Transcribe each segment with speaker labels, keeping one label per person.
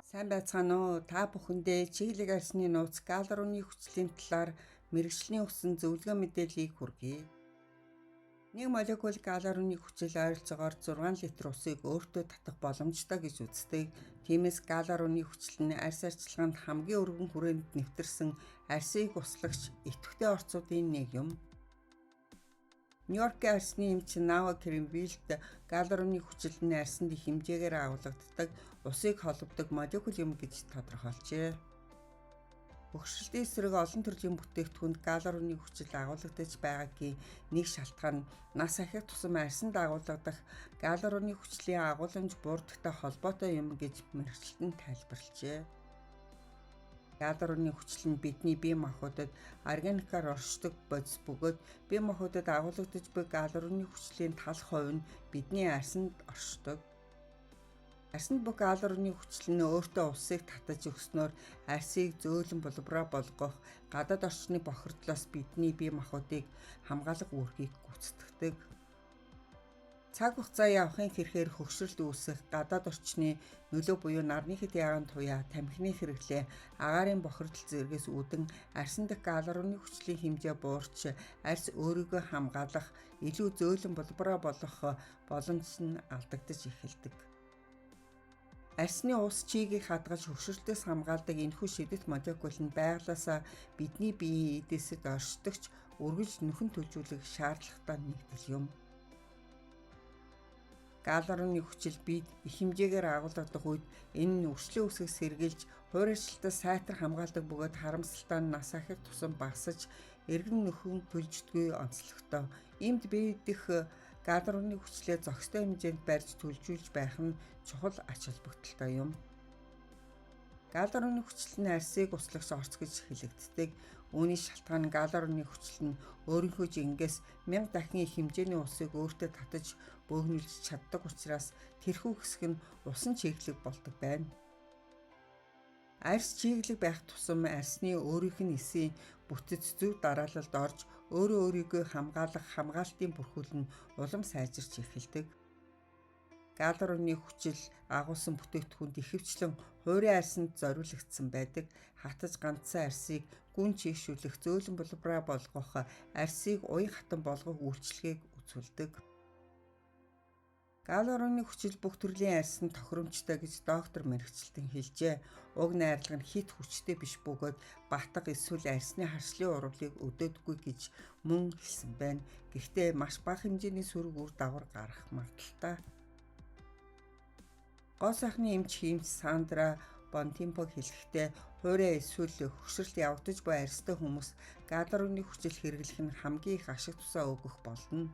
Speaker 1: Сайн байцгаана уу? Та бүхэндээ чиглэг арсны нууц галеруны хүчлийн талаар мэрэгжлийн өгсөн зөвлөгөө мэдээллийг хүргэе. Нэг молекул галеруны хүчил ойролцоогоор 6 литр усыг өөртөө татах боломжтой гэж үздэг. Тиймээс галеруны хүчил нь арьс арчилгаанд хамгийн өргөн хүрээнд нэвтэрсэн арсыг услагч идэвхтэй орцуудын нэг юм. Нью-Йоркийн арсны эмч Нава Кремвилд галеруны хүчил нь арсанд их хэмжээгээр агуулгадаг усыг холбодог молекул юм гэж тодорхойлжээ. Бохирдлын эсрэг олон төрлийн бүтээгдэхүүнд галеруны хүчил агуулгадаж байгаагийн нэг шалтгаан нь нас ахих тусам арсанд агуулгадах галеруны хүчлийн агууламж буурдагтай холбоотой юм гэж мэрэгчлэн тайлбарлажээ. Галеруны хүчил нь бидний бие махбодод органикаар оршдог бодис бөгөөд бие махбодод агуулгадаж буй галеруны хүчлийн талх хувь нь бидний арсанд оршдог. Арсанд буй галеруны хүчил нь өөртөө усыг татаж өгснөөр арсыг зөөлөн булбараа болгох гадаад орчны бохирдлоос бидний бие махбодыг хамгаалах үүргийг гүйцэтгэдэг. Цаг хугацаа явахын хэрээр хөгшрөлт үүсэх гадаад орчны нөлөө буюу нарны хэд ягаан туяа, тамхины хэрэглээ, агаарын бохирдол зэргээс үүдэн арсан дэх галеруны хүчлийн хэмжээ буурч арс өөрийгөө хамгаалах, илүү зөөлөн булбараа болгох боломж нь алдагдаж эхэлдэг. Арсны ус чийгийг хадгалж хөгшрөлтөөс хамгаалдаг энэхүү шидэт молекул нь байгалаасаа бидний биеийн эдээсэд оршдогч үргэлж нөхөн төлжүүлэх шаардлагатай нэгдэл юм. Галеруны хүчил бид их хэмжээгээр агуулгадах үед энэ нь өршлөө үсгээс сэргийлж, хуурайчлалтаас сайтар хамгаалдаг бөгөөд харамсалтай нь нас ахих тусам багасж, эргэн нөхөн төлждгүй онцлогтой. Иймд бие дэх галеруны хүчлээ зохистой хэмжээнд барьж төлжүүлж байх нь чухал ач холбогдолтой юм. Галеруны хүчил нь арсыг услагч орц гэж хэлэгддэг. Үүний шалтгаан нь галеруны хүчил нь өөрийнхөө жингээс 1000 дахин их хэмжээний усыг өөртөө татаж бөөгнүүлж чаддаг учраас тэрхүү хэсэг нь усан чиглэг болдог байна. Арс чиглэг байх тусам арсны өөрийнх нь эсийн бүтэц зөв дараалалд орж өөрөө өөрийгөө хамгаалах хамгаалтын бүрхүүл нь улам сайжирч эхэлдэг. Галеруны хүчил агуулсан бүтээгдэхүүнд ихэвчлэн хуурай арсанд зориулагдсан байдаг. Хатаж ганцсан арсыг гүн чийгшүүлэх, зөөлөн булбараа болгох, арсыг уян хатан болгох үйлчилгээг үзүүлдэг. Галеруны хүчил бүх төрлийн арсанд тохиромжтой гэж доктор мэрэгчлэн хэлжээ. Уг найрлага нь хит хүчтэй биш бөгөөд батга эсвэл арсны харшлын урвалыг өдөөдгүй гэж мөн хэлсэн байна. Гэхдээ маш бага хэмжээний сөрөг үр дагавар гарах магадaltaй. Гоо сайхны эмч хиймч Сандра Бонтемпо хэлэхдээ хуурай эсвэл хөгшрөлт явагдаж буй арстай хүмүүс галеруны хүчил хэрэглэх нь хамгийн их ашиг тусаа өгөх болно.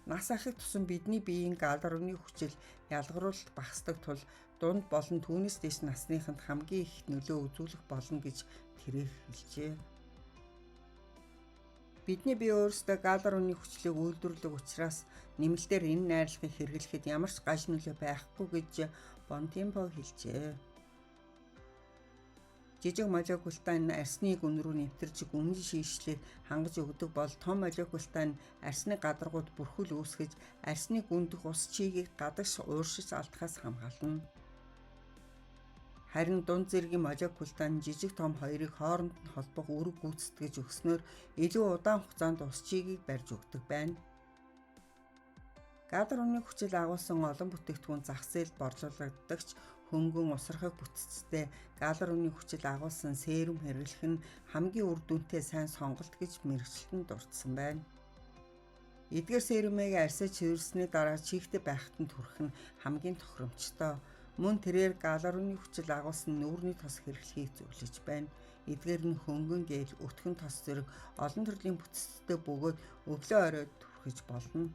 Speaker 1: Нас ахих тусам бидний биеийн галеруны хүчил ялгаруулалт багасдаг тул дунд болон түүнээс дээш насныханд хамгийн их нөлөө үзүүлэх болно гэж тэрээр хэлжээ. Бидний бие өөрсдөө галеруны хүчлийг үйлдвэрлэдэг учраас нэмэлтээр энэ найрлагыг хэрэглэхэд ямар ч гаж нөлөө байхгүй гэж Бонтемпо хэлжээ. Жижиг молекултай нь арсны гүн рүү нэвтэрч гүнэн шийшлийг хангаж өгдөг бол том молекултай нь арсны гадаргууд бүрхүүл үүсгэж арсны гүндэх ус чийгийг гадагш ууршиж алдахаас хамгаална. Харин дунд зэргийн молекултай нь жижиг том хоёрыг хооронд нь холбох үүрэг гүйцэтгэж өгснөөр илүү удаан хугацаанд ус чийгийг барьж өгдөг байна. Галеруны хүчил агуулсан олон бүтээгдэхүүн зах зээлд борлуулагддагч хөнгөн усрахыг бүтцтэй галеруны хүчил агуулсан серум хэрэглэх нь хамгийн үр дүнтэй сайн сонголт гэж мэрэгчлэн дурдсан байна. Эдгээр серумыг арсаа чивэрсний дараа чихтэй байхад нь түрэх нь хамгийн тохиромжтой. Мөн тэрээр галеруны хүчил агуулсан нүүрний тос хэрэглэхийг зөвлөж байна. Эдгээр нь хөнгөн гээл, өтгөн тос зэрэг олон төрлийн бүтцтэй бөгөөд өглөө оройд түрхэж болно.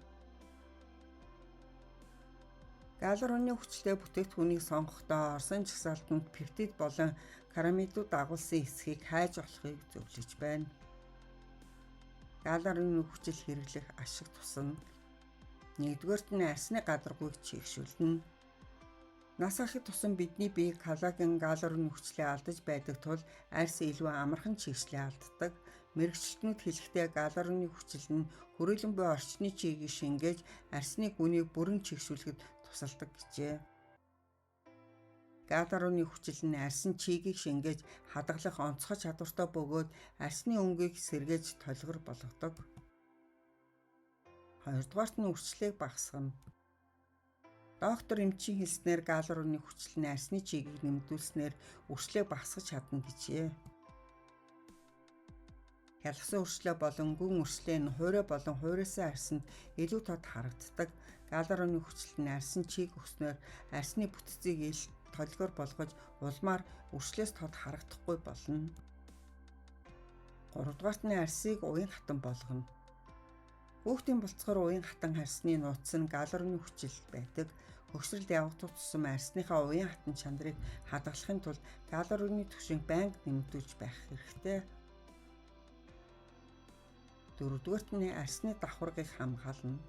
Speaker 1: Галеруны хүчтэй бүтээгдэхүүнийг сонгохдоо орсон жагсаалтанд пептид болон карамидууд агуулсан эсхийг хайж олохыг зөвлөж байна. Галеруны хүчил хэрэглэх ашиг тусна. Нэгдүгээрт нь арсны гадаргүйг чийгшүүлнэ. Нас ахих тусам бидний бие коллаген галеруны хүчлээ алдаж байдаг тул арс илүү амархан чийгшлээ алддаг. Мэргэжилтнүүд хэлэхдээ галеруны хүчил нь хүрээлэн буй орчны чийгийг шингээж арсны гүнийг бүрэн чийгшүүлэхэд тусалдаг гэжээ. галлурууны хүчил нь арьсан чигийг шингээж хадгалах онцгой чадвартай бөгөөд арьсны өнгийг сэргээж толгор болгодог. Хоёрдугаарт нь үрчлэгийг багасгана. Доктор эмчийн хэлснээр галлурууны хүчил нь арьсны чигийг нэмэгдүүлснээр үрчлэгийг багасгаж чадна гэжээ. Хялгасан үрчлээ болон гүн үрчлээ нь хуурай болон хуурайсан арьсанд илүү тод харагддаг. Галлурууны хүчил нь арьсан чиг өснөөр арьсны бүтцийг ил толгор болгож улмаар үрчлээс тод харагдахгүй болно. 3-дугаарт нь арьсыг уян хатан болгоно. Хүүхдийн болцохоор уян хатан арьсны нууц нь галлурууны хүчил байдаг. Хөгсрөлд явагдах тусам арьсныхаа уян хатан чанарыг хадгалахын тулд галлурууны түвшинг байнга нэмэгдүүлж байх хэрэгтэй. 4-дугаарт нь арьсны давхаргыг хамгаална.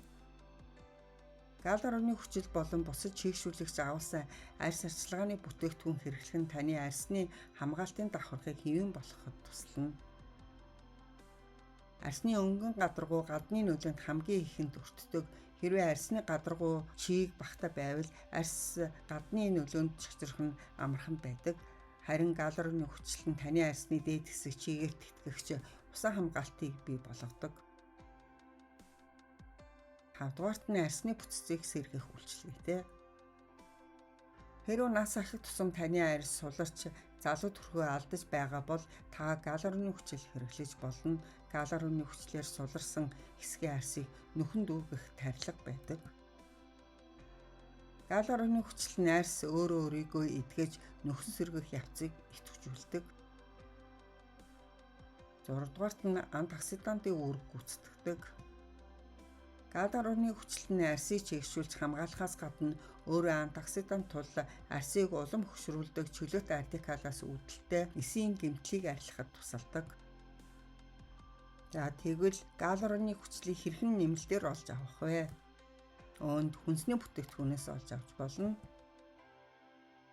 Speaker 1: Галлурууны хүчил болон бусад чийгшүүлэгч агуулсан арьс арчилгааны бүтээгдэхүүн хэрэглэх нь таны арьсны хамгаалтын давхаргыг хэвэн болгоход туслана. Арьсны өнгөн гадаргуу гадны нөлөөнд хамгийн ихэнд өртдөг. Хэрвээ арьсны гадаргуу чийг багтаа байвал арьс гадны нөлөөнд чичрэх нь амархан байдаг. Харин галлурууны хүчил нь таны арьсны дээд хэсэг чигээр тэтгэгч усан хамгаалтыг бий болгодог. 5-дугаарт нь арьсны бүтцийг сэргээх үйлчилгээтэй. Хэрвээ нас ахих тусам таны арьс суларч залуу төрхөө алдаж байгаа бол та галлурууны хүчил хэрэглэж болно. Галлурууны хүчлээр суларсан хэсгийн арьсыг нөхөн дүүргэх тарилга байдаг. Галлурууны хүчил нь арьс өөрөө өөрийгөө эдгэж нөхөн сэргэх явцыг идэвхжүүлдэг. 6-дугаарт нь антиоксидантын үүрэг гүйцэтгэдэг. Галлурууны хүчил нь арьсыг чийгшүүлж хамгаалахаас гадна өөрөө антиоксидант тул арьсыг улам хөшрүүлдэг чөлөөт радикалаас үүдэлтэй эсийн гэмтлийг арилгахад тусалдаг. За тэгвэл галлурууны хүчлийг хэрхэн нэмэлтээр олж авах вэ? Өнд хүнсний бүтээгдэхүүнээс олж авч болно.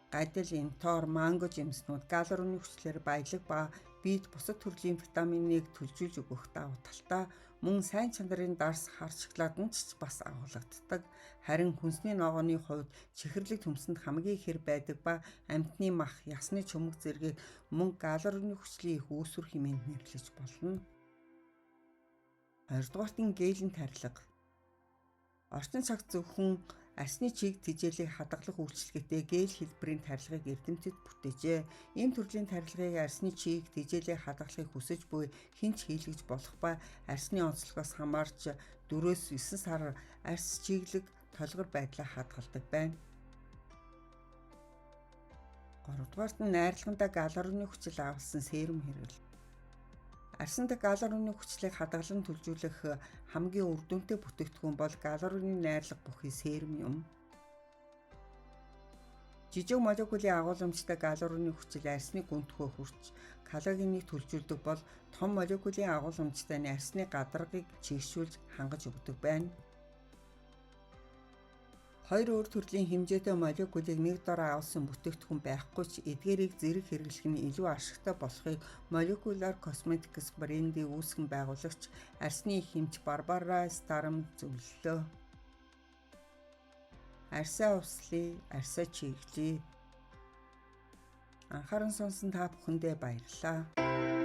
Speaker 1: Гадил, энтор, манго жимснүүд галлурууны хүчлээр баялаг ба биед бусад төрлийн витаминыг төлжүүлж өгөх давуу талтай. Мөн сайн чанарын дарс хар шоколаданд ч бас агуулгаддаг. Харин хүнсний ногооны хувьд чихэрлэг төмсөнд хамгийн ихэр байдаг ба амьтны мах, ясны чөмөг зэргийг мөн галлурууны хүчлийн их үүсвэр хэмээн нэрлэж болно. 2-дугаарт нь гелийн тарилга. Орчин цагт зөвхөн арьсны чиг тэжээлийг хадгалах үйлчилгээтэй гэл хэлбэрийн тарилгыг эрдэмтэд бүтээжээ. Ийм төрлийн тарилгыг арьсны чиг тэжээлийг хадгалахыг хүсэж буй хинч хийлгэж болох ба арьсны онцлогоос хамаарч 4-9 сар арьс чиглэг толгор байдлаа хадгалдаг байна. 3-дугаарт нь найрлагандаа галлурууны хүчил агуулсан серум хэрэглэв. Арьсанд галлурууны хүчлийг хадгалан төлжүүлэх хамгийн үр дүнтэй бүтээгдэхүүн бол галлурууны найрлага бүхий серум юм. Жижиг молекулын агуулмжтай галлурууны хүчил арьсны гүнтгөө хүрч калорийг төлжүүлдэг бол том молекулын агуулмжтай нь арьсны гадаргыг чийгшүүлж хангаж өгдөг байна. Хоёр өөр төрлийн хэмжээтэй молекулыг нэг дор агуулсан бүтээгдэхүүн байхгүй ч эдгээрийг зэрэг хэрэглэх нь илүү ашигтай болохыг Molecular Cosmetics брендийн үүсгэн байгуулагч арьсны их эмч Барбара Старм зөвлөлөө. Арьсаа услая, арьсаа чийглэе. Анхааран сонсон та бүхэндээ баярлалаа.